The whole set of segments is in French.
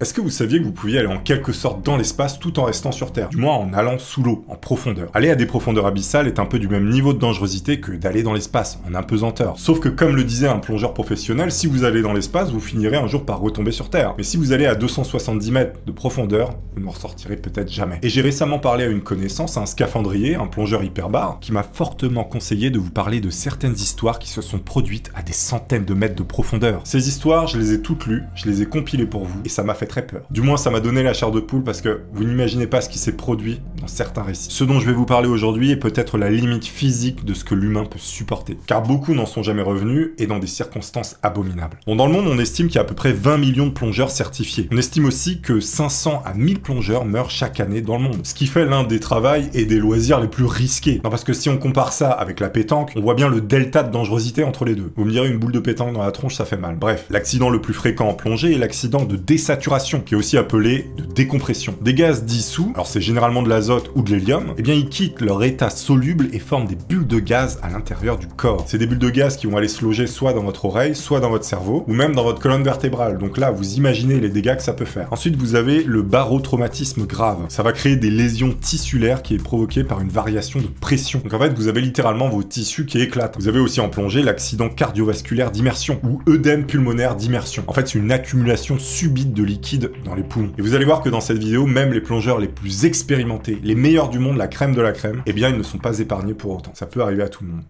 Est-ce que vous saviez que vous pouviez aller en quelque sorte dans l'espace tout en restant sur Terre? Du moins en allant sous l'eau, en profondeur. Aller à des profondeurs abyssales est un peu du même niveau de dangerosité que d'aller dans l'espace, en apesanteur. Sauf que comme le disait un plongeur professionnel, si vous allez dans l'espace, vous finirez un jour par retomber sur Terre. Mais si vous allez à 270 mètres de profondeur, vous n'en ressortirez peut-être jamais. Et j'ai récemment parlé à une connaissance, un scaphandrier, un plongeur hyperbare, qui m'a fortement conseillé de vous parler de certaines histoires qui se sont produites à des centaines de mètres de profondeur. Ces histoires, je les ai toutes lues, je les ai compilées pour vous, et ça m'a fait très peur. Du moins, ça m'a donné la chair de poule parce que vous n'imaginez pas ce qui s'est produit dans certains récits. Ce dont je vais vous parler aujourd'hui est peut-être la limite physique de ce que l'humain peut supporter. Car beaucoup n'en sont jamais revenus et dans des circonstances abominables. Bon, dans le monde, on estime qu'il y a à peu près 20 millions de plongeurs certifiés. On estime aussi que 500 à 1000 plongeurs meurent chaque année dans le monde. Ce qui fait l'un des travails et des loisirs les plus risqués. Non, parce que si on compare ça avec la pétanque, on voit bien le delta de dangerosité entre les deux. Vous me direz, une boule de pétanque dans la tronche, ça fait mal. Bref, l'accident le plus fréquent en plongée est l'accident de désaturation, qui est aussi appelé de décompression. Des gaz dissous, alors c'est généralement de l'azote ou de l'hélium, eh bien ils quittent leur état soluble et forment des bulles de gaz à l'intérieur du corps. C'est des bulles de gaz qui vont aller se loger soit dans votre oreille, soit dans votre cerveau, ou même dans votre colonne vertébrale. Donc là, vous imaginez les dégâts que ça peut faire. Ensuite, vous avez le barotraumatisme grave. Ça va créer des lésions tissulaires qui est provoquée par une variation de pression. Donc en fait, vous avez littéralement vos tissus qui éclatent. Vous avez aussi en plongée l'accident cardiovasculaire d'immersion, ou œdème pulmonaire d'immersion. En fait, c'est une accumulation subite de liquide dans les poumons. Et vous allez voir que dans cette vidéo, même les plongeurs les plus expérimentés, les meilleurs du monde, la crème de la crème, eh bien ils ne sont pas épargnés pour autant. Ça peut arriver à tout le monde.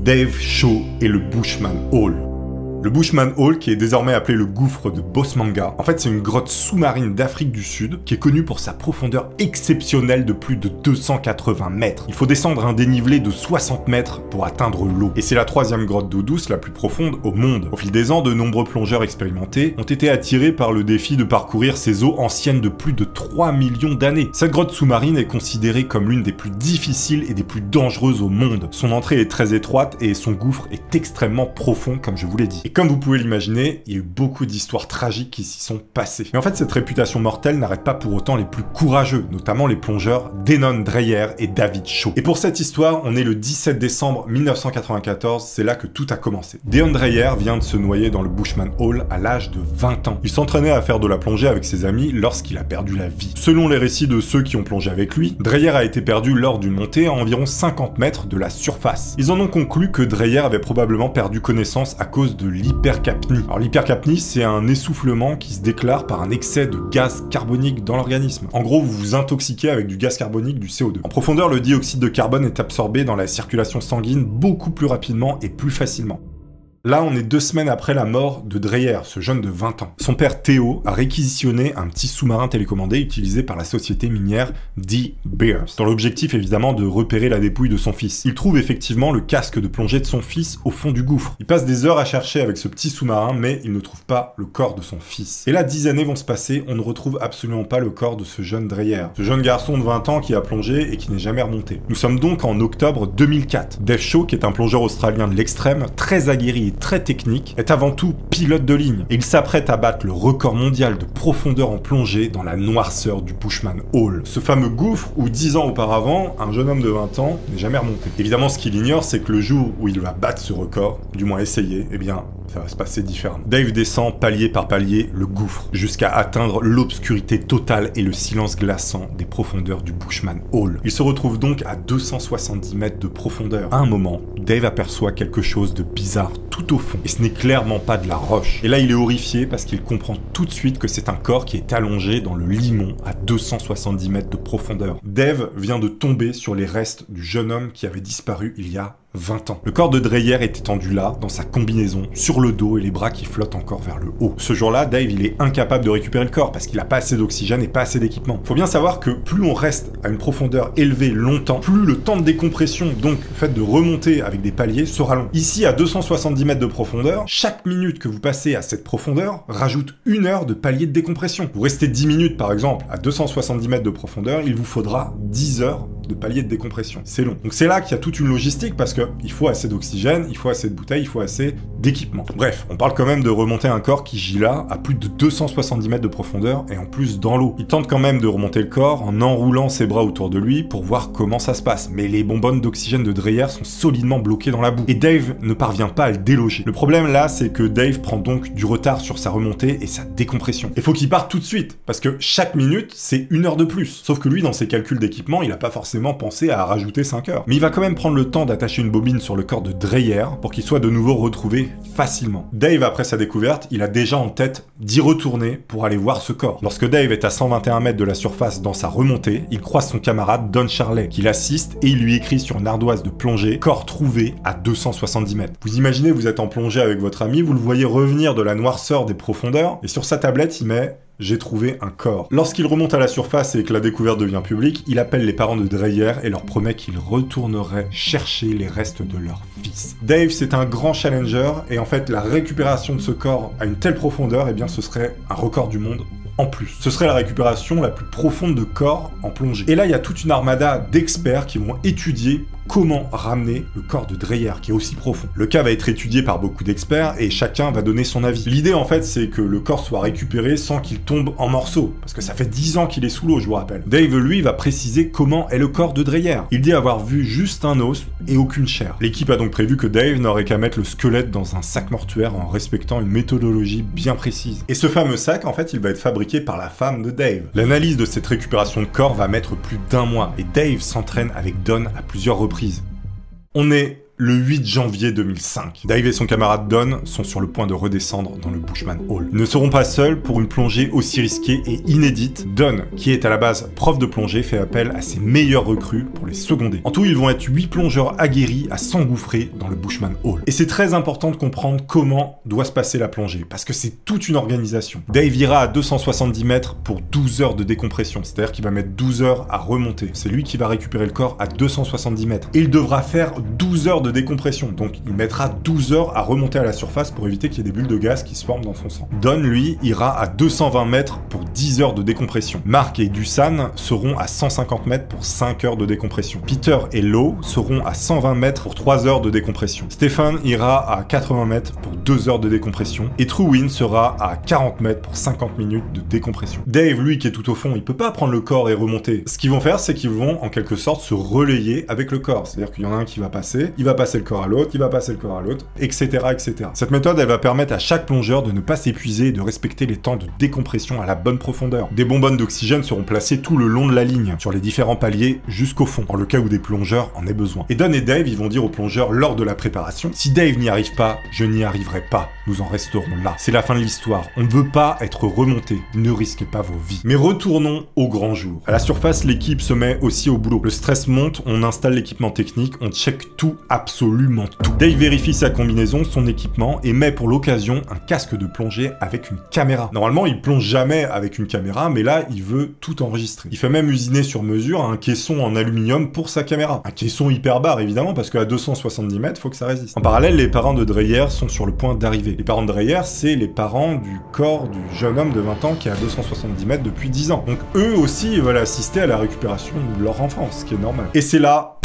Dave Shaw et le Bushman Hole. Le Bushman Hole, qui est désormais appelé le gouffre de Bosmanga, en fait c'est une grotte sous-marine d'Afrique du Sud qui est connue pour sa profondeur exceptionnelle de plus de 280 mètres. Il faut descendre un dénivelé de 60 mètres pour atteindre l'eau. Et c'est la troisième grotte d'eau douce la plus profonde au monde. Au fil des ans, de nombreux plongeurs expérimentés ont été attirés par le défi de parcourir ces eaux anciennes de plus de 3 millions d'années. Cette grotte sous-marine est considérée comme l'une des plus difficiles et des plus dangereuses au monde. Son entrée est très étroite et son gouffre est extrêmement profond, comme je vous l'ai dit. Et comme vous pouvez l'imaginer, il y a eu beaucoup d'histoires tragiques qui s'y sont passées. Mais en fait, cette réputation mortelle n'arrête pas pour autant les plus courageux, notamment les plongeurs Denon Dreyer et David Shaw. Et pour cette histoire, on est le 17 décembre 1994, c'est là que tout a commencé. Denon Dreyer vient de se noyer dans le Bushman Hole à l'âge de 20 ans. Il s'entraînait à faire de la plongée avec ses amis lorsqu'il a perdu la vie. Selon les récits de ceux qui ont plongé avec lui, Dreyer a été perdu lors d'une montée à environ 50 mètres de la surface. Ils en ont conclu que Dreyer avait probablement perdu connaissance à cause de l'hypercapnie. Alors l'hypercapnie, c'est un essoufflement qui se déclare par un excès de gaz carbonique dans l'organisme. En gros, vous vous intoxiquez avec du gaz carbonique, du CO2. En profondeur, le dioxyde de carbone est absorbé dans la circulation sanguine beaucoup plus rapidement et plus facilement. Là, on est 2 semaines après la mort de Dreyer, ce jeune de 20 ans. Son père Théo a réquisitionné un petit sous-marin télécommandé utilisé par la société minière De Beers, dans l'objectif évidemment de repérer la dépouille de son fils. Il trouve effectivement le casque de plongée de son fils au fond du gouffre. Il passe des heures à chercher avec ce petit sous-marin, mais il ne trouve pas le corps de son fils. Et là, 10 années vont se passer, on ne retrouve absolument pas le corps de ce jeune Dreyer. Ce jeune garçon de 20 ans qui a plongé et qui n'est jamais remonté. Nous sommes donc en octobre 2004. Dave Shaw, qui est un plongeur australien de l'extrême, très aguerri et très technique, est avant tout pilote de ligne. Et il s'apprête à battre le record mondial de profondeur en plongée dans la noirceur du Bushman Hole. Ce fameux gouffre où 10 ans auparavant, un jeune homme de 20 ans n'est jamais remonté. Évidemment, ce qu'il ignore, c'est que le jour où il va battre ce record, du moins essayer, eh bien, ça va se passer différemment. Dave descend palier par palier le gouffre, jusqu'à atteindre l'obscurité totale et le silence glaçant des profondeurs du Bushman Hole. Il se retrouve donc à 270 mètres de profondeur. À un moment, Dave aperçoit quelque chose de bizarre tout au fond, et ce n'est clairement pas de la roche. Et là, il est horrifié parce qu'il comprend tout de suite que c'est un corps qui est allongé dans le limon à 270 mètres de profondeur. Dave vient de tomber sur les restes du jeune homme qui avait disparu il y a 20 ans. Le corps de Dreyer est étendu là, dans sa combinaison, sur le dos et les bras qui flottent encore vers le haut. Ce jour-là, Dave, il est incapable de récupérer le corps parce qu'il n'a pas assez d'oxygène et pas assez d'équipement. Faut bien savoir que plus on reste à une profondeur élevée longtemps, plus le temps de décompression, donc le fait de remonter avec des paliers, sera long. Ici, à 270 mètres de profondeur, chaque minute que vous passez à cette profondeur rajoute 1 heure de palier de décompression. Vous restez 10 minutes, par exemple, à 270 mètres de profondeur, il vous faudra 10 heures de paliers de décompression. C'est long. Donc c'est là qu'il y a toute une logistique parce qu'il faut assez d'oxygène, il faut assez de bouteilles, il faut assez d'équipement. Bref, on parle quand même de remonter un corps qui gît là à plus de 270 mètres de profondeur et en plus dans l'eau. Il tente quand même de remonter le corps en enroulant ses bras autour de lui pour voir comment ça se passe. Mais les bonbonnes d'oxygène de Dreyer sont solidement bloquées dans la boue. Et Dave ne parvient pas à le déloger. Le problème là, c'est que Dave prend donc du retard sur sa remontée et sa décompression. Il faut qu'il parte tout de suite parce que chaque minute, c'est 1 heure de plus. Sauf que lui, dans ses calculs d'équipement, il n'a pas forcément pensé à rajouter 5 heures. Mais il va quand même prendre le temps d'attacher une bobine sur le corps de Dreyer pour qu'il soit de nouveau retrouvé facilement. Dave, après sa découverte, il a déjà en tête d'y retourner pour aller voir ce corps. Lorsque Dave est à 121 mètres de la surface dans sa remontée, il croise son camarade Don Charley, qui l'assiste et il lui écrit sur une ardoise de plongée « Corps trouvé à 270 mètres ». Vous imaginez, vous êtes en plongée avec votre ami, vous le voyez revenir de la noirceur des profondeurs, et sur sa tablette, il met « J'ai trouvé un corps ». Lorsqu'il remonte à la surface et que la découverte devient publique, il appelle les parents de Dreyer et leur promet qu'il retournerait chercher les restes de leur fils. Dave, c'est un grand challenger, et en fait, la récupération de ce corps à une telle profondeur, eh bien, ce serait un record du monde en plus. Ce serait la récupération la plus profonde de corps en plongée. Et là, il y a toute une armada d'experts qui vont étudier comment ramener le corps de Dreyer, qui est aussi profond. Le cas va être étudié par beaucoup d'experts et chacun va donner son avis. L'idée, en fait, c'est que le corps soit récupéré sans qu'il tombe en morceaux, parce que ça fait 10 ans qu'il est sous l'eau, je vous rappelle. Dave, lui, va préciser comment est le corps de Dreyer. Il dit avoir vu juste un os et aucune chair. L'équipe a donc prévu que Dave n'aurait qu'à mettre le squelette dans un sac mortuaire en respectant une méthodologie bien précise. Et ce fameux sac, en fait, il va être fabriqué par la femme de Dave. L'analyse de cette récupération de corps va mettre plus d'1 mois, et Dave s'entraîne avec Don à plusieurs reprises. On est le 8 janvier 2005. Dave et son camarade Don sont sur le point de redescendre dans le Bushman Hole. Ils ne seront pas seuls pour une plongée aussi risquée et inédite. Don, qui est à la base prof de plongée, fait appel à ses meilleurs recrues pour les seconder. En tout, ils vont être 8 plongeurs aguerris à s'engouffrer dans le Bushman Hole. Et c'est très important de comprendre comment doit se passer la plongée, parce que c'est toute une organisation. Dave ira à 270 mètres pour 12 heures de décompression, c'est-à-dire qu'il va mettre 12 heures à remonter. C'est lui qui va récupérer le corps à 270 mètres. Et il devra faire 12 heures de décompression, donc il mettra 12 heures à remonter à la surface pour éviter qu'il y ait des bulles de gaz qui se forment dans son sang. Don, lui, ira à 220 mètres pour 10 heures de décompression. Mark et Dusan seront à 150 mètres pour 5 heures de décompression. Peter et Lowe seront à 120 mètres pour 3 heures de décompression. Stephen ira à 80 mètres pour 2 heures de décompression. Et Truwin sera à 40 mètres pour 50 minutes de décompression. Dave, lui, qui est tout au fond, il peut pas prendre le corps et remonter. Ce qu'ils vont faire, c'est qu'ils vont, en quelque sorte, se relayer avec le corps. C'est-à-dire qu'il y en a un qui va passer, il va passer le corps à l'autre, il va passer le corps à l'autre, etc., etc. Cette méthode, elle va permettre à chaque plongeur de ne pas s'épuiser et de respecter les temps de décompression à la bonne profondeur. Des bonbonnes d'oxygène seront placées tout le long de la ligne, sur les différents paliers jusqu'au fond, dans le cas où des plongeurs en aient besoin. Et Don et Dave, ils vont dire aux plongeurs lors de la préparation, si Dave n'y arrive pas, je n'y arriverai pas. Nous en resterons là. C'est la fin de l'histoire. On ne veut pas être remonté. Ne risquez pas vos vies. Mais retournons au grand jour. À la surface, l'équipe se met aussi au boulot. Le stress monte, on installe l'équipement technique, on check tout, absolument tout. Dave vérifie sa combinaison, son équipement, et met pour l'occasion un casque de plongée avec une caméra. Normalement, il plonge jamais avec une caméra, mais là, il veut tout enregistrer. Il fait même usiner sur mesure un caisson en aluminium pour sa caméra. Un caisson hyper barre, évidemment, parce qu'à 270 mètres, faut que ça résiste. En parallèle, les parents de Dreyer sont sur le point d'arriver. Les parents de Dreyer, c'est les parents du corps du jeune homme de 20 ans qui est à 270 mètres depuis 10 ans. Donc eux aussi veulent assister à la récupération de leur enfance, ce qui est normal. Et c'est là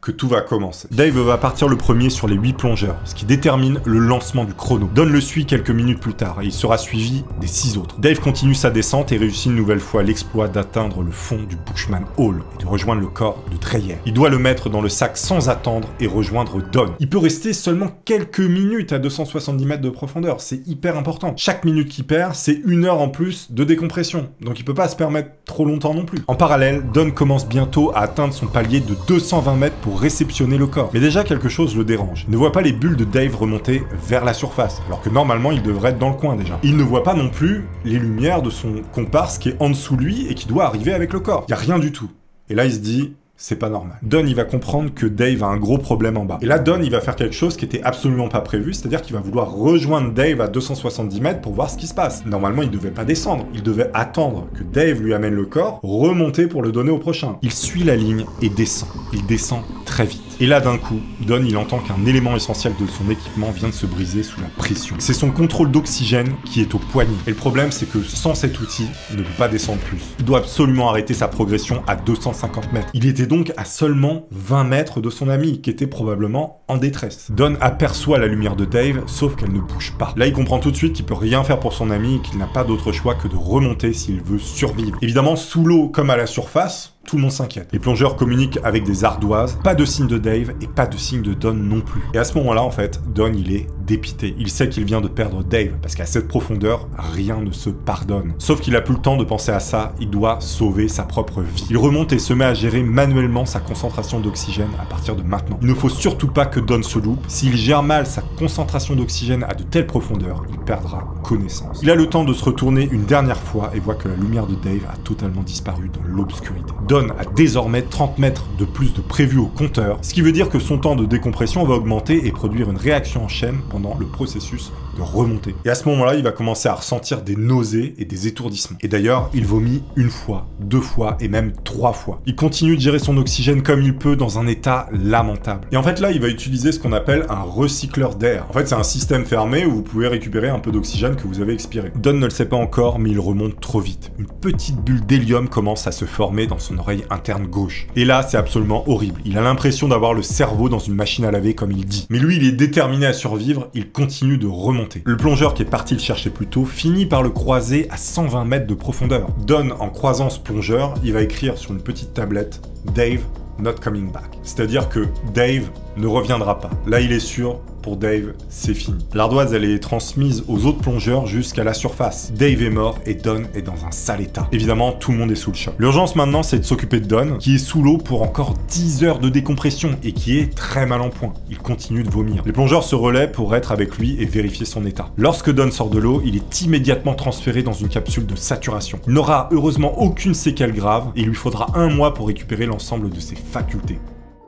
que tout va commencer. Dave va partir le premier sur les 8 plongeurs, ce qui détermine le lancement du chrono. Don le suit quelques minutes plus tard et il sera suivi des 6 autres. Dave continue sa descente et réussit une nouvelle fois l'exploit d'atteindre le fond du Bushman Hole et de rejoindre le corps de Dreyer. Il doit le mettre dans le sac sans attendre et rejoindre Don. Il peut rester seulement quelques minutes à 270 mètres de profondeur, c'est hyper important. Chaque minute qu'il perd, c'est 1 heure en plus de décompression, donc il peut pas se permettre trop longtemps non plus. En parallèle, Don commence bientôt à atteindre son palier de 220 mètres pour réceptionner le corps. Mais déjà, quelque chose le dérange. Il ne voit pas les bulles de Dave remonter vers la surface, alors que normalement, il devrait être dans le coin déjà. Il ne voit pas non plus les lumières de son comparse qui est en dessous de lui et qui doit arriver avec le corps. Il n'y a rien du tout. Et là, il se dit... c'est pas normal. Don, il va comprendre que Dave a un gros problème en bas. Et là, Don, il va faire quelque chose qui était absolument pas prévu, c'est-à-dire qu'il va vouloir rejoindre Dave à 270 mètres pour voir ce qui se passe. Normalement, il devait pas descendre. Il devait attendre que Dave lui amène le corps, remonter pour le donner au prochain. Il suit la ligne et descend. Il descend très vite. Et là d'un coup, Don il entend qu'un élément essentiel de son équipement vient de se briser sous la pression. C'est son contrôle d'oxygène qui est au poignet. Et le problème c'est que sans cet outil, il ne peut pas descendre plus. Il doit absolument arrêter sa progression à 250 mètres. Il était donc à seulement 20 mètres de son ami, qui était probablement en détresse. Don aperçoit la lumière de Dave, sauf qu'elle ne bouge pas. Là il comprend tout de suite qu'il peut rien faire pour son ami et qu'il n'a pas d'autre choix que de remonter s'il veut survivre. Évidemment, sous l'eau comme à la surface, tout le monde s'inquiète. Les plongeurs communiquent avec des ardoises, pas de signe de Dave et pas de signe de Don non plus. Et à ce moment-là, en fait, Don, il est dépité. Il sait qu'il vient de perdre Dave, parce qu'à cette profondeur, rien ne se pardonne. Sauf qu'il a plus le temps de penser à ça, il doit sauver sa propre vie. Il remonte et se met à gérer manuellement sa concentration d'oxygène à partir de maintenant. Il ne faut surtout pas que Don se loupe. S'il gère mal sa concentration d'oxygène à de telles profondeurs, il perdra connaissance. Il a le temps de se retourner une dernière fois et voit que la lumière de Dave a totalement disparu dans l'obscurité. Don a désormais 30 mètres de plus de prévu au compteur, ce qui veut dire que son temps de décompression va augmenter et produire une réaction en chaîne pendant le processus de remontée. Et à ce moment-là, il va commencer à ressentir des nausées et des étourdissements. Et d'ailleurs, il vomit une fois, 2 fois et même 3 fois. Il continue de gérer son oxygène comme il peut dans un état lamentable. Et en fait là, il va utiliser ce qu'on appelle un recycleur d'air. En fait, c'est un système fermé où vous pouvez récupérer un peu d'oxygène que vous avez expiré. Don ne le sait pas encore, mais il remonte trop vite. Une petite bulle d'hélium commence à se former dans son oreille interne gauche. Et là, c'est absolument horrible. Il a l'impression d'avoir le cerveau dans une machine à laver comme il dit. Mais lui, il est déterminé à survivre, il continue de remonter. Le plongeur qui est parti le chercher plus tôt finit par le croiser à 120 mètres de profondeur. Don, en croisant ce plongeur, il va écrire sur une petite tablette « Dave, not coming back ». C'est-à-dire que Dave ne reviendra pas. Là, il est sûr, pour Dave, c'est fini. L'ardoise, elle est transmise aux autres plongeurs jusqu'à la surface. Dave est mort et Don est dans un sale état. Évidemment, tout le monde est sous le choc. L'urgence maintenant, c'est de s'occuper de Don, qui est sous l'eau pour encore 10 heures de décompression et qui est très mal en point. Il continue de vomir. Les plongeurs se relaient pour être avec lui et vérifier son état. Lorsque Don sort de l'eau, il est immédiatement transféré dans une capsule de saturation. Il n'aura heureusement aucune séquelle grave et il lui faudra 1 mois pour récupérer l'ensemble de ses facultés.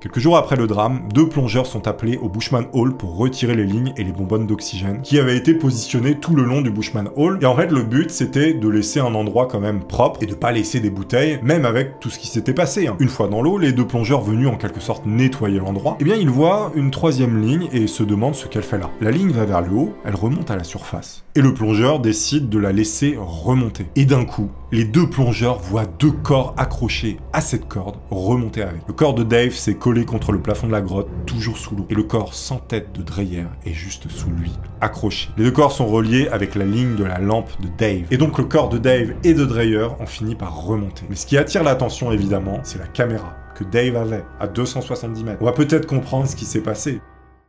Quelques jours après le drame, 2 plongeurs sont appelés au Bushman Hall pour retirer les lignes et les bonbonnes d'oxygène qui avaient été positionnées tout le long du Bushman Hall. Et en fait, le but, c'était de laisser un endroit quand même propre et de pas laisser des bouteilles, même avec tout ce qui s'était passé. Une fois dans l'eau, les 2 plongeurs venus en quelque sorte nettoyer l'endroit, eh bien, ils voient une 3e ligne et se demandent ce qu'elle fait là. La ligne va vers le haut, elle remonte à la surface. Et le plongeur décide de la laisser remonter. Et d'un coup, les 2 plongeurs voient 2 corps accrochés à cette corde remonter avec. Le corps de Dave s'est collé contre le plafond de la grotte, toujours sous l'eau. Et le corps sans tête de Dreyer est juste sous lui, accroché. Les 2 corps sont reliés avec la ligne de la lampe de Dave. Et donc le corps de Dave et de Dreyer ont fini par remonter. Mais ce qui attire l'attention évidemment, c'est la caméra que Dave avait à 270 mètres. On va peut-être comprendre ce qui s'est passé.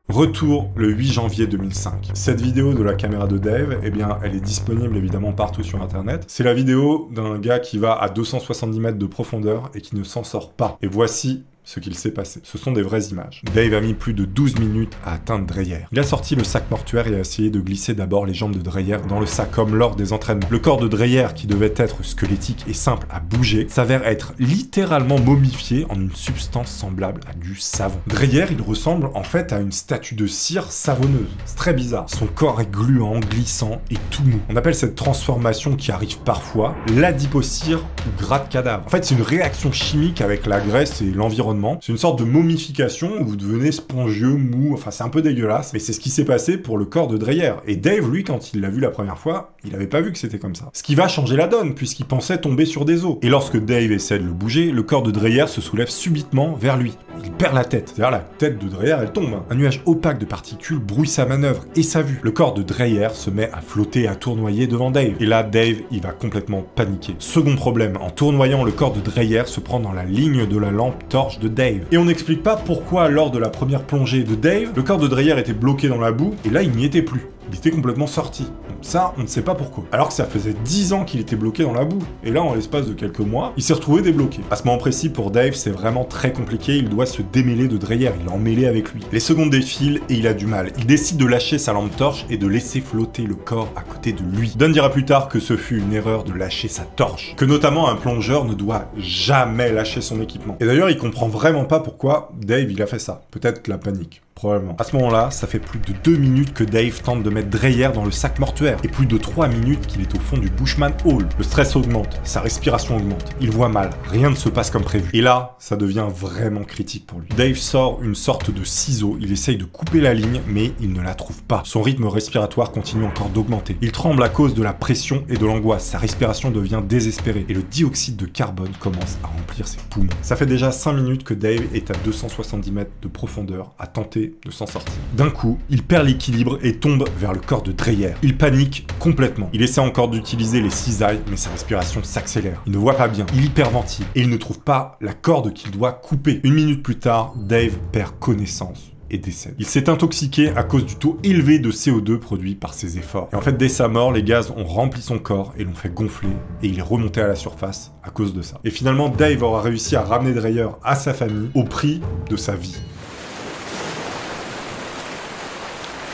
Retour le 8 janvier 2005. Cette vidéo de la caméra de Dave, eh bien, elle est disponible évidemment partout sur internet. C'est la vidéo d'un gars qui va à 270 mètres de profondeur et qui ne s'en sort pas. Et voici ce qu'il s'est passé. Ce sont des vraies images. Dave a mis plus de 12 minutes à atteindre Dreyer. Il a sorti le sac mortuaire et a essayé de glisser d'abord les jambes de Dreyer dans le sac comme lors des entraînements. Le corps de Dreyer, qui devait être squelettique et simple à bouger, s'avère être littéralement momifié en une substance semblable à du savon. Dreyer, il ressemble en fait à une statue de cire savonneuse. C'est très bizarre. Son corps est gluant, glissant et tout mou. On appelle cette transformation qui arrive parfois l'adipocire ou gras de cadavre. En fait, c'est une réaction chimique avec la graisse et l'environnement. C'est une sorte de momification où vous devenez spongieux, mou, enfin c'est un peu dégueulasse, mais c'est ce qui s'est passé pour le corps de Dreyer. Et Dave, lui, quand il l'a vu la première fois, il avait pas vu que c'était comme ça. Ce qui va changer la donne, puisqu'il pensait tomber sur des os. Et lorsque Dave essaie de le bouger, le corps de Dreyer se soulève subitement vers lui. Il perd la tête, c'est-à-dire la tête de Dreyer, elle tombe. Un nuage opaque de particules brouille sa manœuvre et sa vue. Le corps de Dreyer se met à flotter, à tournoyer devant Dave. Et là, Dave, il va complètement paniquer. Second problème, en tournoyant, le corps de Dreyer se prend dans la ligne de la lampe torche de Dave. Et on n'explique pas pourquoi, lors de la première plongée de Dave, le corps de Dreyer était bloqué dans la boue, et là, il n'y était plus. Il était complètement sorti. Donc ça, on ne sait pas pourquoi. Alors que ça faisait 10 ans qu'il était bloqué dans la boue. Et là, en l'espace de quelques mois, il s'est retrouvé débloqué. À ce moment précis, pour Dave, c'est vraiment très compliqué. Il doit se démêler de Dreyer. Il est emmêlé avec lui. Les secondes défilent et il a du mal. Il décide de lâcher sa lampe torche et de laisser flotter le corps à côté de lui. Don dira plus tard que ce fut une erreur de lâcher sa torche. Que notamment un plongeur ne doit jamais lâcher son équipement. Et d'ailleurs, il comprend vraiment pas pourquoi Dave, il a fait ça. Peut-être la panique. Probablement. À ce moment-là, ça fait plus de 2 minutes que Dave tente de mettre Dreyer dans le sac mortuaire, et plus de 3 minutes qu'il est au fond du Bushman Hall. Le stress augmente, sa respiration augmente, il voit mal, rien ne se passe comme prévu. Et là, ça devient vraiment critique pour lui. Dave sort une sorte de ciseau, il essaye de couper la ligne, mais il ne la trouve pas. Son rythme respiratoire continue encore d'augmenter. Il tremble à cause de la pression et de l'angoisse, sa respiration devient désespérée, et le dioxyde de carbone commence à remplir ses poumons. Ça fait déjà 5 minutes que Dave est à 270 mètres de profondeur, à tenter de s'en sortir. D'un coup, il perd l'équilibre et tombe vers le corps de Dreyer. Il panique complètement. Il essaie encore d'utiliser les cisailles, mais sa respiration s'accélère. Il ne voit pas bien, il hyperventile, et il ne trouve pas la corde qu'il doit couper. 1 minute plus tard, Dave perd connaissance et décède. Il s'est intoxiqué à cause du taux élevé de CO2 produit par ses efforts. Et en fait, dès sa mort, les gaz ont rempli son corps et l'ont fait gonfler, et il est remonté à la surface à cause de ça. Et finalement, Dave aura réussi à ramener Dreyer à sa famille au prix de sa vie.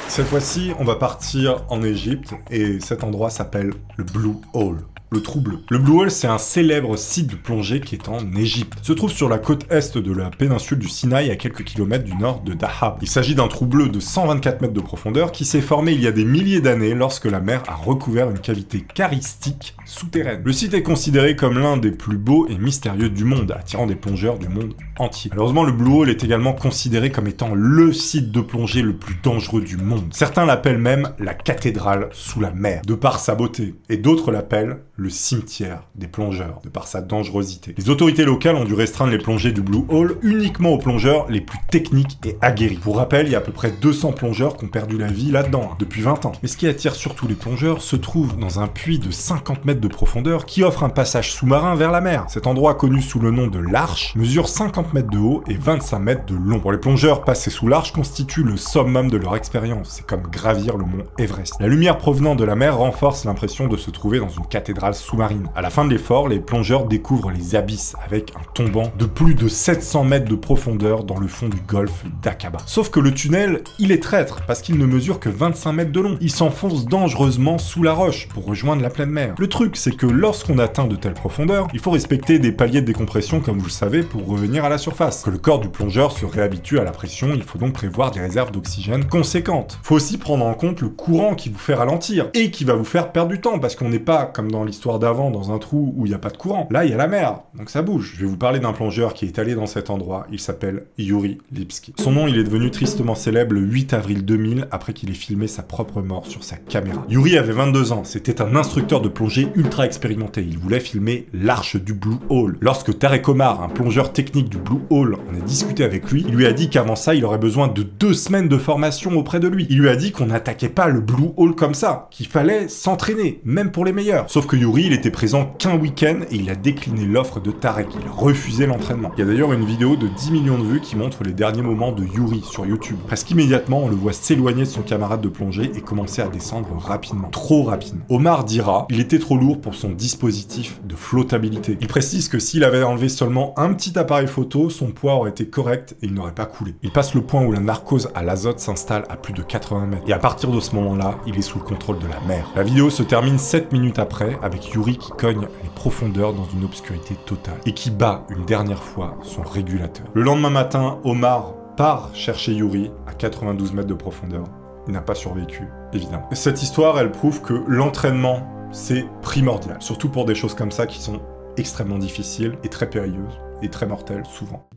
Cette fois-ci, on va partir en Égypte, et cet endroit s'appelle le Blue Hole. Le trou bleu. Le Blue Hole, c'est un célèbre site de plongée qui est en Égypte. Il se trouve sur la côte est de la péninsule du Sinaï, à quelques kilomètres du nord de Dahab. Il s'agit d'un trou bleu de 124 mètres de profondeur qui s'est formé il y a des milliers d'années lorsque la mer a recouvert une cavité karstique souterraine. Le site est considéré comme l'un des plus beaux et mystérieux du monde, attirant des plongeurs du monde entier. Malheureusement, le Blue Hole est également considéré comme étant le site de plongée le plus dangereux du monde. Certains l'appellent même la cathédrale sous la mer, de par sa beauté, et d'autres l'appellent le cimetière des plongeurs, de par sa dangerosité. Les autorités locales ont dû restreindre les plongées du Blue Hole uniquement aux plongeurs les plus techniques et aguerris. Pour rappel, il y a à peu près 200 plongeurs qui ont perdu la vie là-dedans, depuis 20 ans. Mais ce qui attire surtout les plongeurs se trouve dans un puits de 50 mètres de profondeur qui offre un passage sous-marin vers la mer. Cet endroit, connu sous le nom de l'Arche, mesure 50 mètres de haut et 25 mètres de long. Pour les plongeurs, passer sous l'Arche constitue le summum de leur expérience. C'est comme gravir le mont Everest. La lumière provenant de la mer renforce l'impression de se trouver dans une cathédrale sous-marine. À la fin de l'effort, les plongeurs découvrent les abysses avec un tombant de plus de 700 mètres de profondeur dans le fond du golfe d'Aqaba. Sauf que le tunnel, il est traître parce qu'il ne mesure que 25 mètres de long. Il s'enfonce dangereusement sous la roche pour rejoindre la pleine mer. Le truc, c'est que lorsqu'on atteint de telles profondeurs, il faut respecter des paliers de décompression comme vous le savez pour revenir à la surface. Que le corps du plongeur se réhabitue à la pression, il faut donc prévoir des réserves d'oxygène conséquentes. Faut aussi prendre en compte le courant qui vous fait ralentir et qui va vous faire perdre du temps parce qu'on n'est pas comme dans l'histoire d'avant dans un trou où il n'y a pas de courant. Là, il y a la mer, donc ça bouge. Je vais vous parler d'un plongeur qui est allé dans cet endroit. Il s'appelle Yuri Lipski. Son nom, il est devenu tristement célèbre le 8 avril 2000 après qu'il ait filmé sa propre mort sur sa caméra. Yuri avait 22 ans. C'était un instructeur de plongée ultra expérimenté. Il voulait filmer l'arche du Blue Hole. Lorsque Tarek Omar, un plongeur technique du Blue Hole, en a discuté avec lui, il lui a dit qu'avant ça, il aurait besoin de 2 semaines de formation auprès de lui. Il lui a dit qu'on n'attaquait pas le Blue Hole comme ça, qu'il fallait s'entraîner, même pour les meilleurs. Sauf que Yuri, il était présent qu'un week-end et il a décliné l'offre de Tarek. Il a refusé l'entraînement. Il y a d'ailleurs une vidéo de 10 millions de vues qui montre les derniers moments de Yuri sur YouTube. Presque immédiatement, on le voit s'éloigner de son camarade de plongée et commencer à descendre rapidement. Trop rapidement. Omar dira, il était trop lourd pour son dispositif de flottabilité. Il précise que s'il avait enlevé seulement un petit appareil photo, son poids aurait été correct et il n'aurait pas coulé. Il passe le point où la narcose à l'azote s'installe à plus de 80 mètres. Et à partir de ce moment-là, il est sous le contrôle de la mer. La vidéo se termine 7 minutes après avec Yuri qui cogne les profondeurs dans une obscurité totale et qui bat une dernière fois son régulateur. Le lendemain matin, Omar part chercher Yuri à 92 mètres de profondeur. Il n'a pas survécu, évidemment. Cette histoire, elle prouve que l'entraînement, c'est primordial. Surtout pour des choses comme ça qui sont extrêmement difficiles et très périlleuses et très mortelles, souvent.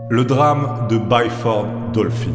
Le drame de Byford Dolphin.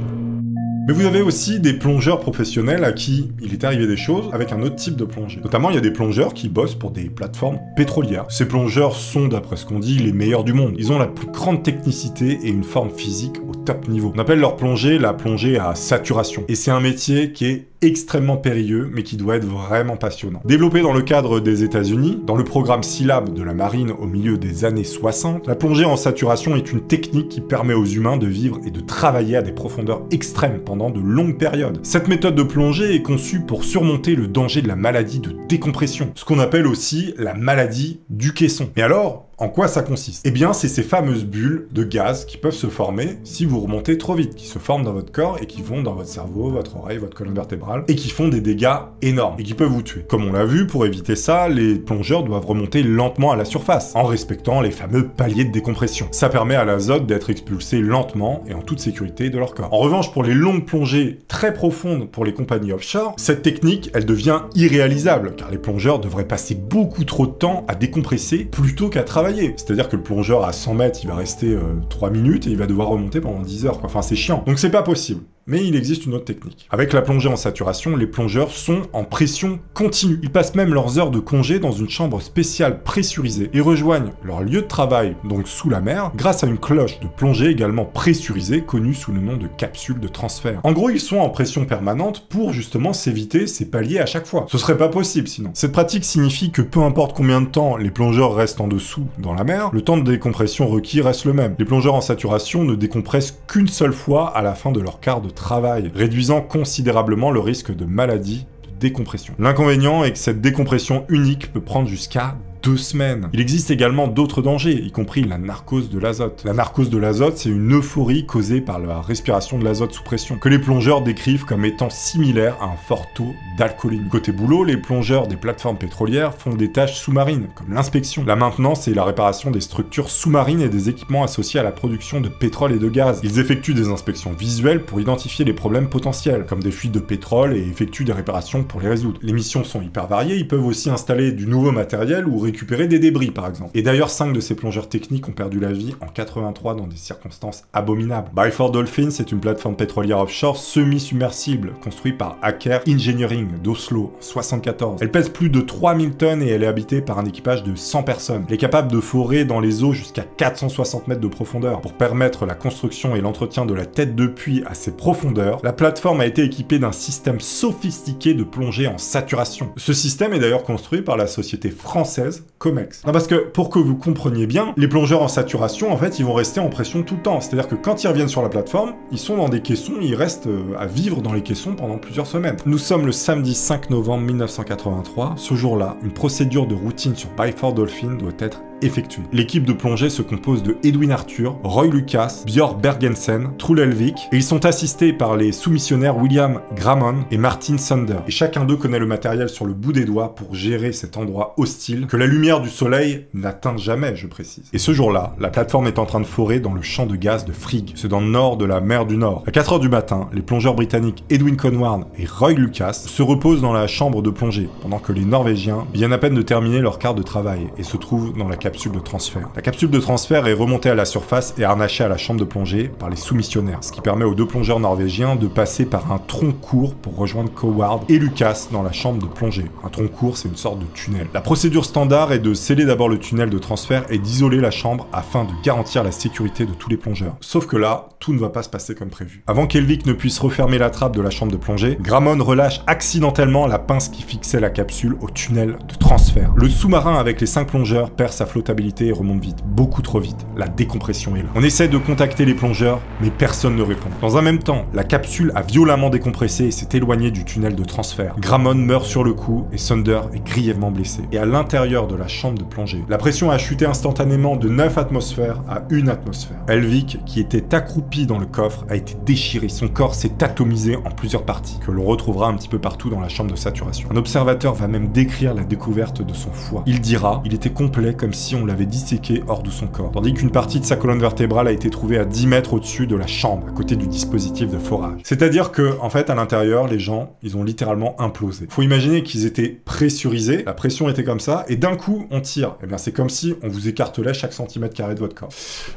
Mais vous avez aussi des plongeurs professionnels à qui il est arrivé des choses avec un autre type de plongée. Notamment, il y a des plongeurs qui bossent pour des plateformes pétrolières. Ces plongeurs sont, d'après ce qu'on dit, les meilleurs du monde. Ils ont la plus grande technicité et une forme physique au top niveau. On appelle leur plongée la plongée à saturation. Et c'est un métier qui est extrêmement périlleux, mais qui doit être vraiment passionnant. Développé dans le cadre des États-Unis, dans le programme SEALAB de la marine au milieu des années 60, la plongée en saturation est une technique qui permet aux humains de vivre et de travailler à des profondeurs extrêmes pendant de longues périodes. Cette méthode de plongée est conçue pour surmonter le danger de la maladie de décompression, ce qu'on appelle aussi la maladie du caisson. Mais alors, En quoi ça consiste? Eh bien, c'est ces fameuses bulles de gaz qui peuvent se former si vous remontez trop vite, qui se forment dans votre corps et qui vont dans votre cerveau, votre oreille, votre colonne vertébrale, et qui font des dégâts énormes, et qui peuvent vous tuer. Comme on l'a vu, pour éviter ça, les plongeurs doivent remonter lentement à la surface, en respectant les fameux paliers de décompression. Ça permet à l'azote d'être expulsé lentement et en toute sécurité de leur corps. En revanche, pour les longues plongées très profondes pour les compagnies offshore, cette technique, elle devient irréalisable, car les plongeurs devraient passer beaucoup trop de temps à décompresser plutôt qu'à travailler. C'est-à-dire que le plongeur à 100 mètres, il va rester 3 minutes et il va devoir remonter pendant 10 heures, quoi. Enfin, c'est chiant. Donc c'est pas possible. Mais il existe une autre technique. Avec la plongée en saturation, les plongeurs sont en pression continue. Ils passent même leurs heures de congé dans une chambre spéciale pressurisée et rejoignent leur lieu de travail, donc sous la mer, grâce à une cloche de plongée également pressurisée, connue sous le nom de capsule de transfert. En gros, ils sont en pression permanente pour justement s'éviter ces paliers à chaque fois. Ce serait pas possible sinon. Cette pratique signifie que peu importe combien de temps les plongeurs restent en dessous dans la mer, le temps de décompression requis reste le même. Les plongeurs en saturation ne décompressent qu'une seule fois à la fin de leur quart de travail, réduisant considérablement le risque de maladie de décompression. L'inconvénient est que cette décompression unique peut prendre jusqu'à 2 semaines. Il existe également d'autres dangers, y compris la narcose de l'azote. La narcose de l'azote, c'est une euphorie causée par la respiration de l'azote sous pression, que les plongeurs décrivent comme étant similaire à un fort taux d'alcoolémie. Côté boulot, les plongeurs des plateformes pétrolières font des tâches sous-marines, comme l'inspection, la maintenance et la réparation des structures sous-marines et des équipements associés à la production de pétrole et de gaz. Ils effectuent des inspections visuelles pour identifier les problèmes potentiels, comme des fuites de pétrole, et effectuent des réparations pour les résoudre. Les missions sont hyper variées, ils peuvent aussi installer du nouveau matériel ou récupérer des débris par exemple. Et d'ailleurs 5 de ces plongeurs techniques ont perdu la vie en 83 dans des circonstances abominables. By4 Dolphin, c'est une plateforme pétrolière offshore semi-submersible construite par Aker Engineering d'Oslo en 74. Elle pèse plus de 3000 tonnes et elle est habitée par un équipage de 100 personnes. Elle est capable de forer dans les eaux jusqu'à 460 mètres de profondeur. Pour permettre la construction et l'entretien de la tête de puits à ces profondeurs, la plateforme a été équipée d'un système sophistiqué de plongée en saturation. Ce système est d'ailleurs construit par la société française Comex. Non, parce que, pour que vous compreniez bien, les plongeurs en saturation, en fait, ils vont rester en pression tout le temps. C'est-à-dire que quand ils reviennent sur la plateforme, ils sont dans des caissons, ils restent à vivre dans les caissons pendant plusieurs semaines. Nous sommes le samedi 5 novembre 1983. Ce jour-là, une procédure de routine sur By4 Dolphin doit être effectuée. L'équipe de plongée se compose de Edwin Arthur, Roy Lucas, Björn Bergensen, Truls Elvik, et ils sont assistés par les sous-missionnaires William Grammon et Martin Sander. Et chacun d'eux connaît le matériel sur le bout des doigts pour gérer cet endroit hostile que la lumière du soleil n'atteint jamais, je précise. Et ce jour-là, la plateforme est en train de forer dans le champ de gaz de Frigg, c'est dans le nord de la mer du Nord. À 4 h du matin, les plongeurs britanniques Edwin Conward et Roy Lucas se reposent dans la chambre de plongée, pendant que les Norvégiens viennent à peine de terminer leur quart de travail et se trouvent dans la capsule de transfert. La capsule de transfert est remontée à la surface et harnachée à la chambre de plongée par les sous-missionnaires, ce qui permet aux 2 plongeurs norvégiens de passer par un tronc court pour rejoindre Coward et Lucas dans la chambre de plongée. Un tronc court, c'est une sorte de tunnel. La procédure standard est de sceller d'abord le tunnel de transfert et d'isoler la chambre afin de garantir la sécurité de tous les plongeurs. Sauf que là, tout ne va pas se passer comme prévu. Avant qu'Elvik ne puisse refermer la trappe de la chambre de plongée, Grammon relâche accidentellement la pince qui fixait la capsule au tunnel de transfert. Le sous-marin avec les 5 plongeurs perd sa flottabilité et remonte vite, beaucoup trop vite. La décompression est là. On essaie de contacter les plongeurs, mais personne ne répond. Dans un même temps, la capsule a violemment décompressé et s'est éloignée du tunnel de transfert. Grammon meurt sur le coup et Sander est grièvement blessé. Et à l'intérieur de la chambre de plongée, la pression a chuté instantanément de 9 atmosphères à 1 atmosphère. Elvik, qui était accroupi dans le coffre, a été déchiré. Son corps s'est atomisé en plusieurs parties, que l'on retrouvera un petit peu partout dans la chambre de saturation. Un observateur va même décrire la découverte de son foie. Il dira, il était complet comme si on l'avait disséqué hors de son corps, tandis qu'une partie de sa colonne vertébrale a été trouvée à 10 mètres au-dessus de la chambre, à côté du dispositif de forage. C'est-à-dire que, en fait, à l'intérieur, les gens, ils ont littéralement implosé. Faut imaginer qu'ils étaient pressurisés, la pression était comme ça, et d'un coup, on tire. Eh bien, c'est comme si on vous écartelait chaque centimètre carré de votre corps.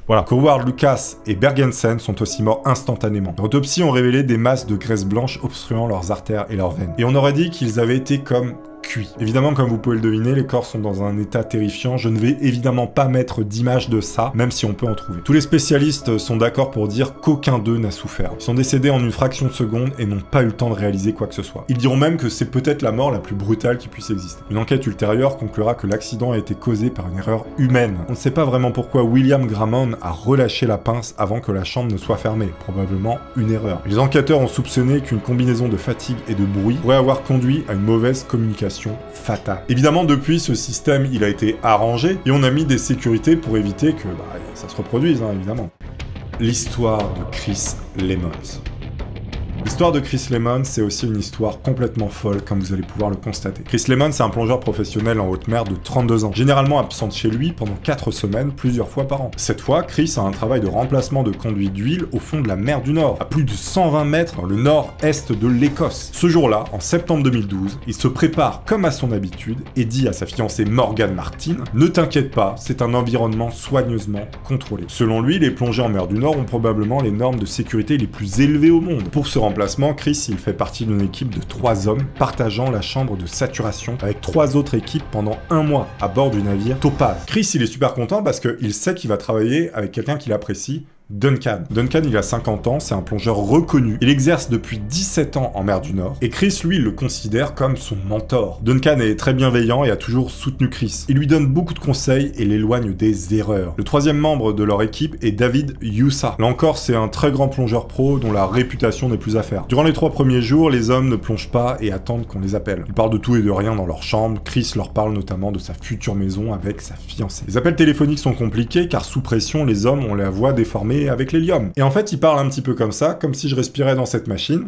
Voilà. Coward, Lucas et Bergensen sont aussi morts instantanément. L'autopsie ont révélé des masses de graisse blanche obstruant leurs artères et leurs veines. Et on aurait dit qu'ils avaient été comme cuit. Évidemment, comme vous pouvez le deviner, les corps sont dans un état terrifiant. Je ne vais évidemment pas mettre d'image de ça, même si on peut en trouver. Tous les spécialistes sont d'accord pour dire qu'aucun d'eux n'a souffert. Ils sont décédés en une fraction de seconde et n'ont pas eu le temps de réaliser quoi que ce soit. Ils diront même que c'est peut-être la mort la plus brutale qui puisse exister. Une enquête ultérieure conclura que l'accident a été causé par une erreur humaine. On ne sait pas vraiment pourquoi William Grammon a relâché la pince avant que la chambre ne soit fermée. Probablement une erreur. Les enquêteurs ont soupçonné qu'une combinaison de fatigue et de bruit pourrait avoir conduit à une mauvaise communication situation fatale. Évidemment, depuis, ce système, il a été arrangé et on a mis des sécurités pour éviter que ça se reproduise, hein, évidemment. L'histoire de Chris Lemons. L'histoire de Chris Lemons, c'est aussi une histoire complètement folle, comme vous allez pouvoir le constater. Chris Lemons, c'est un plongeur professionnel en haute mer de 32 ans, généralement absent de chez lui pendant 4 semaines, plusieurs fois par an. Cette fois, Chris a un travail de remplacement de conduit d'huile au fond de la mer du Nord, à plus de 120 mètres dans le nord-est de l'Écosse. Ce jour-là, en septembre 2012, il se prépare comme à son habitude et dit à sa fiancée Morgan Martin « Ne t'inquiète pas, c'est un environnement soigneusement contrôlé ». Selon lui, les plongeurs en mer du Nord ont probablement les normes de sécurité les plus élevées au monde. Pour ce remplacement, Chris, il fait partie d'une équipe de 3 hommes partageant la chambre de saturation avec 3 autres équipes pendant 1 mois à bord du navire Topaz. Chris, il est super content parce qu'il sait qu'il va travailler avec quelqu'un qu'il apprécie, Duncan. Duncan, il a 50 ans, c'est un plongeur reconnu. Il exerce depuis 17 ans en mer du Nord. Et Chris, lui, il le considère comme son mentor. Duncan est très bienveillant et a toujours soutenu Chris. Il lui donne beaucoup de conseils et l'éloigne des erreurs. Le 3e membre de leur équipe est David Youssa. Là encore, c'est un très grand plongeur pro dont la réputation n'est plus à faire. Durant les 3 premiers jours, les hommes ne plongent pas et attendent qu'on les appelle. Ils parlent de tout et de rien dans leur chambre. Chris leur parle notamment de sa future maison avec sa fiancée. Les appels téléphoniques sont compliqués car sous pression, les hommes ont la voix déformée avec l'hélium. Et en fait, il parle un petit peu comme ça, comme si je respirais dans cette machine.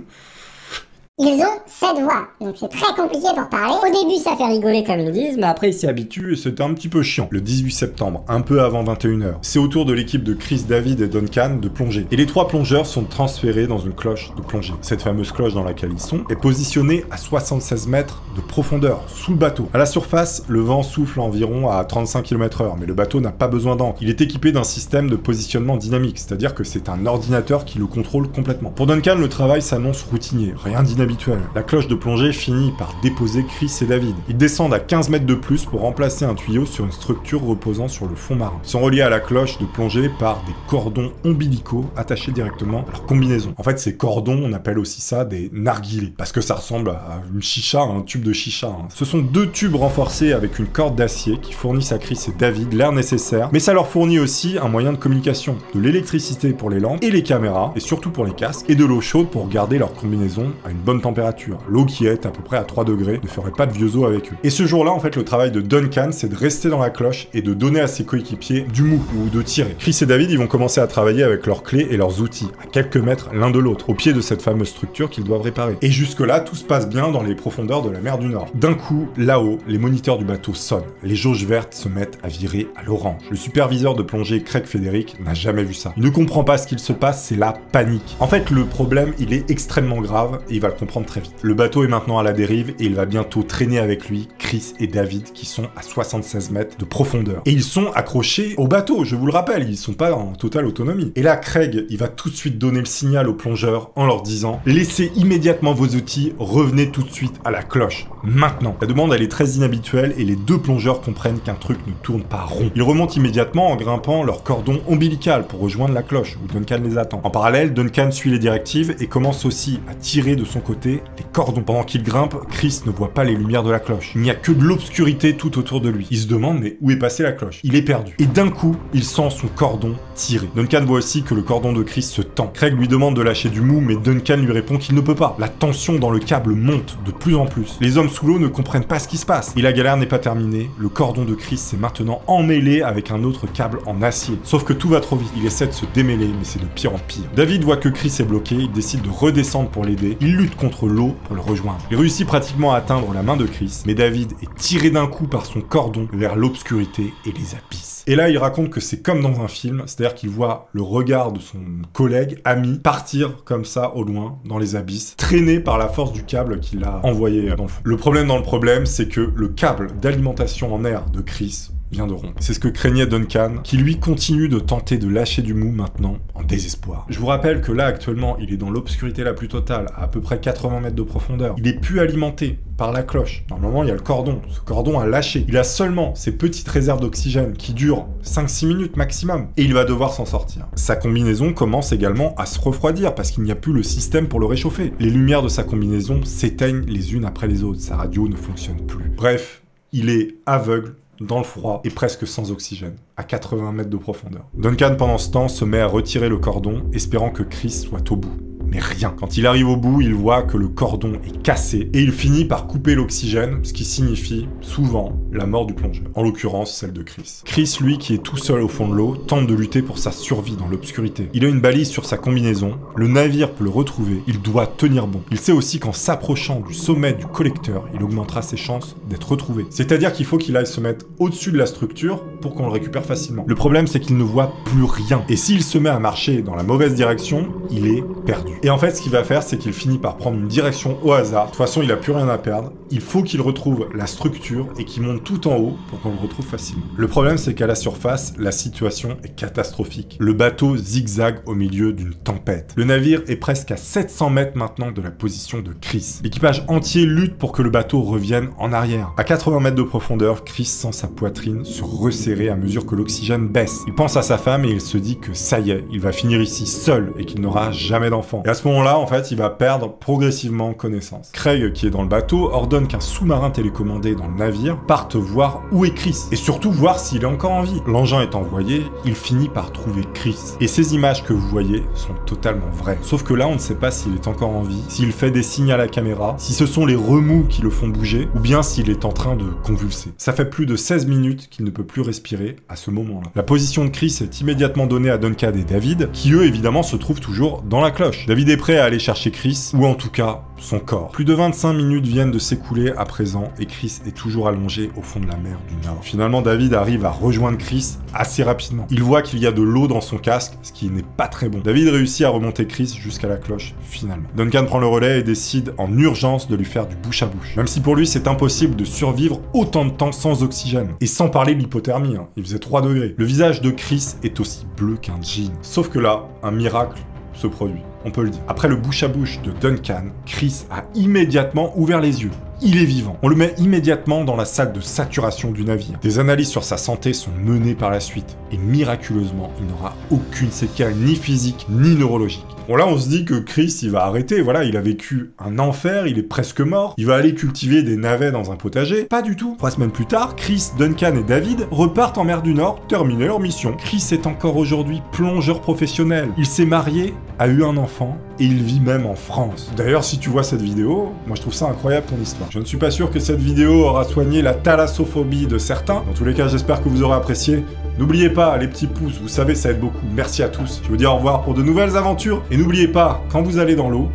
Ils ont cette voix, donc c'est très compliqué pour parler. Au début, ça fait rigoler comme ils disent, mais après ils s'y habituent et c'était un petit peu chiant. Le 18 septembre, un peu avant 21h, c'est au tour de l'équipe de Chris, David et Duncan de plonger. Et les 3 plongeurs sont transférés dans une cloche de plongée. Cette fameuse cloche dans laquelle ils sont est positionnée à 76 mètres de profondeur, sous le bateau. À la surface, le vent souffle environ à 35 km/h, mais le bateau n'a pas besoin d'encre. Il est équipé d'un système de positionnement dynamique, c'est-à-dire que c'est un ordinateur qui le contrôle complètement. Pour Duncan, le travail s'annonce routinier, rien d'inhabituel. La cloche de plongée finit par déposer Chris et David. Ils descendent à 15 mètres de plus pour remplacer un tuyau sur une structure reposant sur le fond marin. Ils sont reliés à la cloche de plongée par des cordons ombilicaux attachés directement à leur combinaison. En fait, ces cordons, on appelle aussi ça des narguilés, parce que ça ressemble à une chicha, un tube de chicha. Ce sont 2 tubes renforcés avec une corde d'acier qui fournissent à Chris et David l'air nécessaire, mais ça leur fournit aussi un moyen de communication, de l'électricité pour les lampes et les caméras, et surtout pour les casques, et de l'eau chaude pour garder leur combinaison à une bonne température. L'eau qui est à peu près à 3 degrés ne ferait pas de vieux os avec eux. Et ce jour-là, en fait, le travail de Duncan, c'est de rester dans la cloche et de donner à ses coéquipiers du mou ou de tirer. Chris et David, ils vont commencer à travailler avec leurs clés et leurs outils, à quelques mètres l'un de l'autre, au pied de cette fameuse structure qu'ils doivent réparer. Et jusque-là, tout se passe bien dans les profondeurs de la mer du Nord. D'un coup, là-haut, les moniteurs du bateau sonnent. Les jauges vertes se mettent à virer à l'orange. Le superviseur de plongée, Craig Federick, n'a jamais vu ça. Il ne comprend pas ce qu'il se passe, c'est la panique. En fait, le problème, il est extrêmement grave et il va le comprendre très vite. Le bateau est maintenant à la dérive et il va bientôt traîner avec lui Chris et David qui sont à 76 mètres de profondeur. Et ils sont accrochés au bateau, je vous le rappelle, ils sont pas en totale autonomie. Et là, Craig, il va tout de suite donner le signal aux plongeurs en leur disant « Laissez immédiatement vos outils, revenez tout de suite à la cloche, maintenant ». La demande, elle est très inhabituelle et les 2 plongeurs comprennent qu'un truc ne tourne pas rond. Ils remontent immédiatement en grimpant leur cordon ombilical pour rejoindre la cloche où Duncan les attend. En parallèle, Duncan suit les directives et commence aussi à tirer de son côté les cordons. Pendant qu'il grimpe, Chris ne voit pas les lumières de la cloche. Il n'y a que de l'obscurité tout autour de lui. Il se demande mais où est passée la cloche? Il est perdu. Et d'un coup, il sent son cordon tiré. Duncan voit aussi que le cordon de Chris se tend. Craig lui demande de lâcher du mou, mais Duncan lui répond qu'il ne peut pas. La tension dans le câble monte de plus en plus. Les hommes sous l'eau ne comprennent pas ce qui se passe. Et la galère n'est pas terminée. Le cordon de Chris s'est maintenant emmêlé avec un autre câble en acier. Sauf que tout va trop vite. Il essaie de se démêler, mais c'est de pire en pire. David voit que Chris est bloqué. Il décide de redescendre pour l'aider. Il lutte contre l'eau pour le rejoindre. Il réussit pratiquement à atteindre la main de Chris, mais David est tiré d'un coup par son cordon vers l'obscurité et les abysses. Et là, il raconte que c'est comme dans un film, c'est-à-dire qu'il voit le regard de son collègue, ami, partir comme ça au loin, dans les abysses, traîné par la force du câble qu'il a envoyé dans le fond. Le problème dans le problème, c'est que le câble d'alimentation en air de Chris vient de rompre. C'est ce que craignait Duncan, qui lui continue de tenter de lâcher du mou maintenant en désespoir. Je vous rappelle que là, actuellement, il est dans l'obscurité la plus totale, à peu près 80 mètres de profondeur. Il est plus alimenté par la cloche. Normalement, il y a le cordon. Ce cordon a lâché. Il a seulement ces petites réserves d'oxygène qui durent 5-6 minutes maximum. Et il va devoir s'en sortir. Sa combinaison commence également à se refroidir parce qu'il n'y a plus le système pour le réchauffer. Les lumières de sa combinaison s'éteignent les unes après les autres. Sa radio ne fonctionne plus. Bref, il est aveugle, dans le froid et presque sans oxygène, à 80 mètres de profondeur. Duncan, pendant ce temps, se met à retirer le cordon, espérant que Chris soit au bout. mais rien. Quand il arrive au bout, il voit que le cordon est cassé et il finit par couper l'oxygène, ce qui signifie souvent la mort du plongeur, en l'occurrence celle de Chris. Chris, lui, qui est tout seul au fond de l'eau, tente de lutter pour sa survie dans l'obscurité. Il a une balise sur sa combinaison, le navire peut le retrouver, il doit tenir bon. Il sait aussi qu'en s'approchant du sommet du collecteur, il augmentera ses chances d'être retrouvé. C'est-à-dire qu'il faut qu'il aille se mettre au-dessus de la structure pour qu'on le récupère facilement. Le problème, c'est qu'il ne voit plus rien. Et s'il se met à marcher dans la mauvaise direction, il est perdu. Et en fait, ce qu'il va faire, c'est qu'il finit par prendre une direction au hasard. De toute façon, il a plus rien à perdre. Il faut qu'il retrouve la structure et qu'il monte tout en haut pour qu'on le retrouve facilement. Le problème, c'est qu'à la surface, la situation est catastrophique. Le bateau zigzague au milieu d'une tempête. Le navire est presque à 700 mètres maintenant de la position de Chris. L'équipage entier lutte pour que le bateau revienne en arrière. À 80 mètres de profondeur, Chris sent sa poitrine se resserrer à mesure que l'oxygène baisse. Il pense à sa femme et il se dit que ça y est, il va finir ici seul et qu'il n'aura jamais d'enfant. Et à ce moment-là, en fait, il va perdre progressivement connaissance. Craig, qui est dans le bateau, ordonne qu'un sous-marin télécommandé dans le navire parte voir où est Chris et surtout voir s'il est encore en vie. L'engin est envoyé, il finit par trouver Chris. Et ces images que vous voyez sont totalement vraies. Sauf que là, on ne sait pas s'il est encore en vie, s'il fait des signes à la caméra, si ce sont les remous qui le font bouger, ou bien s'il est en train de convulser. Ça fait plus de 16 minutes qu'il ne peut plus respirer à ce moment-là. La position de Chris est immédiatement donnée à Duncan et David, qui eux, évidemment, se trouvent toujours dans la cloche. David est prêt à aller chercher Chris, ou en tout cas, son corps. Plus de 25 minutes viennent de s'écouler à présent, et Chris est toujours allongé au fond de la mer du Nord. Finalement, David arrive à rejoindre Chris assez rapidement. Il voit qu'il y a de l'eau dans son casque, ce qui n'est pas très bon. David réussit à remonter Chris jusqu'à la cloche, finalement. Duncan prend le relais et décide en urgence de lui faire du bouche à bouche. Même si pour lui, c'est impossible de survivre autant de temps sans oxygène. Et sans parler de l'hypothermie, hein. Il faisait 3 degrés. Le visage de Chris est aussi bleu qu'un jean. Sauf que là, un miracle se produit. On peut le dire. Après le bouche à bouche de Duncan, Chris a immédiatement ouvert les yeux. Il est vivant. On le met immédiatement dans la salle de saturation du navire. Des analyses sur sa santé sont menées par la suite. Et miraculeusement, il n'aura aucune séquelle ni physique ni neurologique. Bon là, on se dit que Chris, il va arrêter. Voilà, il a vécu un enfer, il est presque mort. Il va aller cultiver des navets dans un potager. Pas du tout. 3 semaines plus tard, Chris, Duncan et David repartent en mer du Nord, terminer leur mission. Chris est encore aujourd'hui plongeur professionnel. Il s'est marié, a eu un enfant et il vit même en France. D'ailleurs, si tu vois cette vidéo, moi je trouve ça incroyable ton histoire. Je ne suis pas sûr que cette vidéo aura soigné la thalassophobie de certains. Dans tous les cas, j'espère que vous aurez apprécié. N'oubliez pas, les petits pouces, vous savez, ça aide beaucoup. Merci à tous. Je vous dis au revoir pour de nouvelles aventures. Et n'oubliez pas, quand vous allez dans l'eau,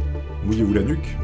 mouillez-vous la nuque.